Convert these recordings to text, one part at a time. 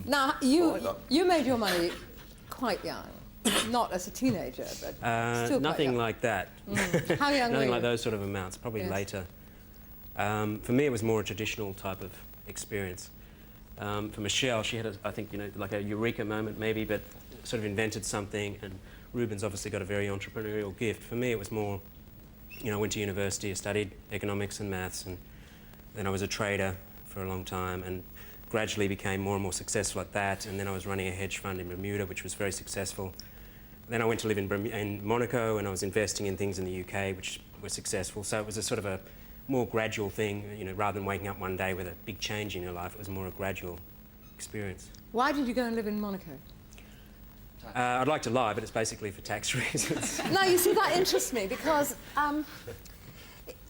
Now, you made your money quite young. Not as a teenager, but still nothing quite young. like that. How young were Nothing you? like those sort of amounts, probably later. For me, it was more a traditional type of experience. For Michelle, she had, I think, like a eureka moment maybe, but sort of invented something, and Ruben's obviously got a very entrepreneurial gift. For me, it was more, I went to university, I studied economics and maths, and then I was a trader for a long time, and gradually became more and more successful at that, and then I was running a hedge fund in Bermuda, which was very successful. Then I went to live in Monaco, and I was investing in things in the UK, which were successful. So it was a sort of a more gradual thing, rather than waking up one day with a big change in your life. It was more a gradual experience. Why did you go and live in Monaco? I'd like to lie, but it's basically for tax reasons. No, you see, that interests me because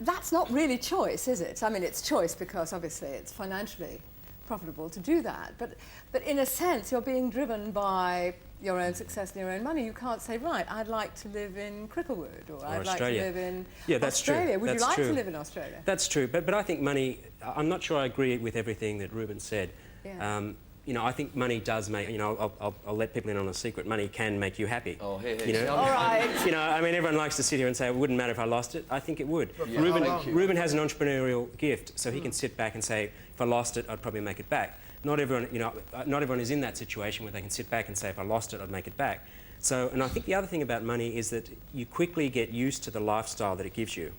that's not really choice, is it? I mean, it's choice because obviously it's financially profitable to do that, but in a sense you're being driven by your own success and your own money. You can't say, right, I'd like to live in Cricklewood, or I'd like to live in Australia. True. Would you like to live in Australia? That's true, but I think money, I'm not sure I agree with everything that Ruben said. Yeah. I think money does make, I'll let people in on a secret, money can make you happy. Oh, hey. All right. I mean, everyone likes to sit here and say, it wouldn't matter if I lost it. I think it would. Yeah. Ruben has an entrepreneurial gift, so he can sit back and say, if I lost it, I'd probably make it back. Not everyone is in that situation where they can sit back and say, if I lost it, I'd make it back. So, and I think the other thing about money is that you quickly get used to the lifestyle that it gives you.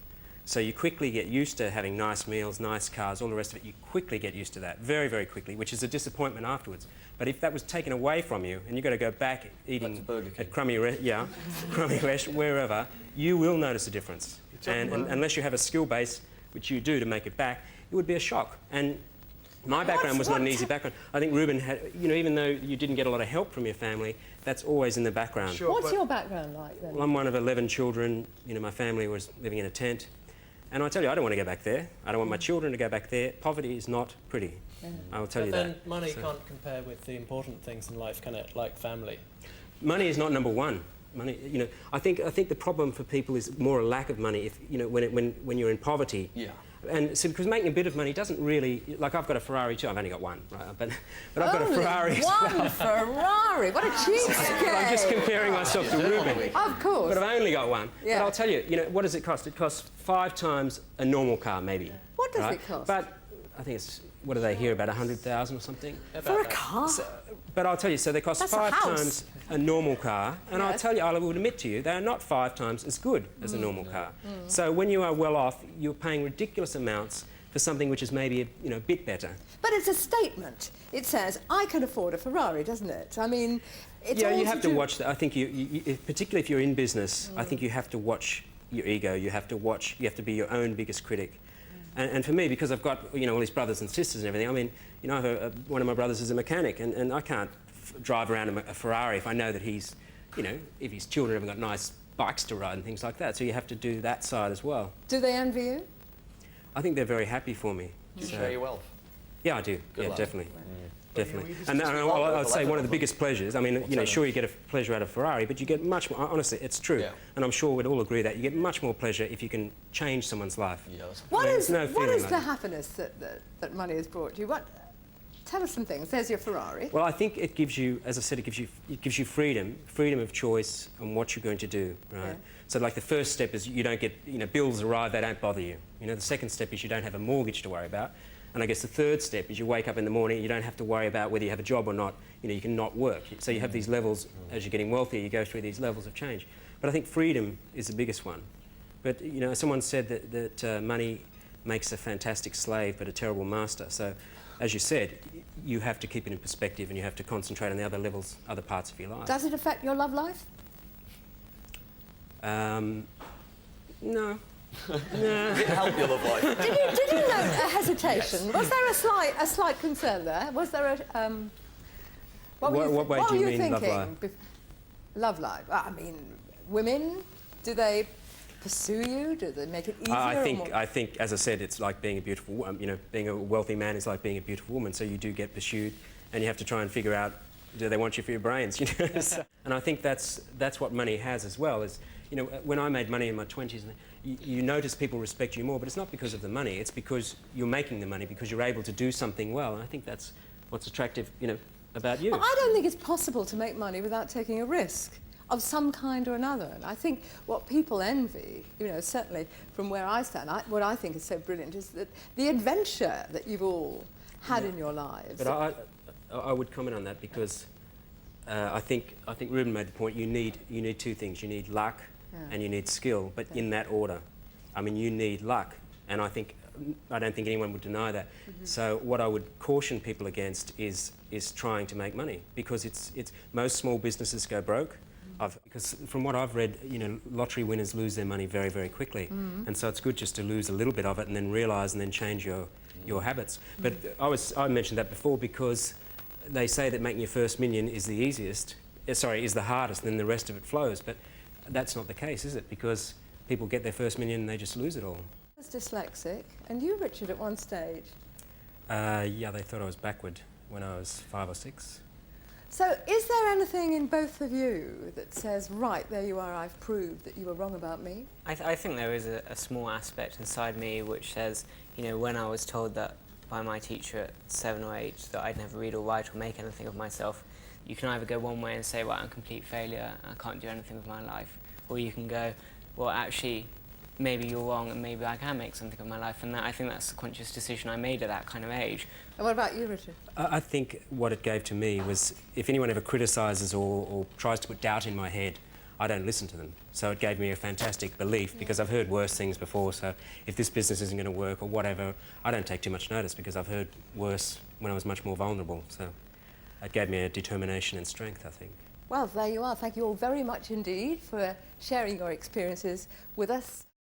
So you quickly get used to having nice meals, nice cars, all the rest of it. You quickly get used to that, very, very quickly, which is a disappointment afterwards. But if that was taken away from you and you've got to go back eating at crummy wherever, you will notice a difference. And unless you have a skill base, which you do to make it back, it would be a shock. And my background was not an easy background. I think Ruben had, even though you didn't get a lot of help from your family, that's always in the background. Sure, what's your background like then? Well, I'm one of 11 children. My family was living in a tent. And I tell you, I don't want to go back there. I don't want my children to go back there. Poverty is not pretty. I will tell you that. But then money can't compare with the important things in life, can it? Like family. Money is not number one. Money, I think the problem for people is more a lack of money. If when you're in poverty. Yeah. And so, because making a bit of money doesn't really, like I've got a Ferrari too. I've only got one, right? But I've got a Ferrari as well. One Ferrari. What a cheapskate! I'm just comparing myself to Ruben. Of course. But I've only got one. Yeah. But I'll tell you, what does it cost? It costs 5 times a normal car, maybe. What does it cost? But I think it's, what do they hear, about 100,000 or something? For a car? But I'll tell you, so they cost That's 5 a house. times a normal car, and Yes. I'll tell you, I would admit to you, they are not 5 times as good as a normal car. So when you are well off, you're paying ridiculous amounts for something which is maybe a bit better. But it's a statement. It says, I can afford a Ferrari, doesn't it? I mean, it's all you have to do... watch that. I think particularly if you're in business, I think you have to watch your ego. You have to be your own biggest critic. And for me, because I've got all these brothers and sisters and everything, I mean, I have one of my brothers is a mechanic, and I can't drive around a Ferrari if I know that he's, if his children haven't got nice bikes to ride and things like that. So you have to do that side as well. Do they envy you? I think they're very happy for me. Do you share your wealth? Yeah, I do. Good yeah, luck. definitely. Definitely. just And I'd say one of the life. biggest pleasures, I mean, sure you get a pleasure out of Ferrari, but you get much more, honestly, it's true. Yeah. And I'm sure we'd all agree that you get much more pleasure if you can change someoe's life. Yeah, that's What is like the happiness that money has brought you? Tell us some things. There's your Ferrari. Well, I think it gives you, as I said, it gives you freedom of choice on what you're going to do, right? Yeah. So, like, the first step is you don't get, bills arrive, they don't bother you. The second step is you don't have a mortgage to worry about. And I guess the third step is you wake up in the morning, you don't have to worry about whether you have a job or not. You can not work. So you have these levels, as you're getting wealthier, you go through these levels of change. But I think freedom is the biggest one. But, someone said that money makes a fantastic slave but a terrible master. So, as you said, you have to keep it in perspective and you have to concentrate on the other levels, other parts of your life. Does it affect your love life? No. No. Did it help your love life? Did you note a hesitation? Yes. Was there a slight concern there? Was there a... What way do you mean love life? Love life. I mean, women, do they pursue you? Do they make it easier? I think, as I said, it's like being a beautiful woman. Being a wealthy man is like being a beautiful woman. So you do get pursued, and you have to try and figure out, do they want you for your brains? So, and I think that's what money has as well. Is when I made money in my 20s, you notice people respect you more, but it's not because of the money. It's because you're making the money, because you're able to do something well. And I think that's what's attractive, about you. Well, I don't think it's possible to make money without taking a risk of some kind or another. And I think what people envy, you know, certainly from where I stand, what I think is so brilliant is that the adventure that you've all had in your lives. But I would comment on that because I think Ruben made the point. You need two things. You need luck and you need skill, but in that order. I mean, you need luck, and I don't think anyone would deny that. So what I would caution people against is trying to make money, because it's most small businesses go broke. Because from what I've read, you know, lottery winners lose their money very, very quickly, and so it's good just to lose a little bit of it and then realise and then change your habits. But I mentioned that before because they say that making your first million is the easiest, is the hardest, and then the rest of it flows. But that's not the case, is it? Because people get their first million and they just lose it all. I was dyslexic, and you, Richard, at one stage. Yeah, they thought I was backward when I was 5 or 6. So is there anything in both of you that says, right, there you are, I've proved that you were wrong about me? I think there is a small aspect inside me which says, you know, when I was told that by my teacher at 7 or 8 that I'd never read or write or make anything of myself, you can either go one way and say, well, I'm a complete failure, I can't do anything with my life, or you can go, well, actually, maybe you're wrong and maybe I can make something of my life. And I think that's a conscious decision I made at that kind of age. And what about you, Richard? I think what it gave to me was, if anyone ever criticises or tries to put doubt in my head, I don't listen to them. So it gave me a fantastic belief, because I've heard worse things before. So if this business isn't going to work or whatever, I don't take too much notice, because I've heard worse when I was much more vulnerable. So it gave me a determination and strength, I think. Well, there you are. Thank you all very much indeed for sharing your experiences with us.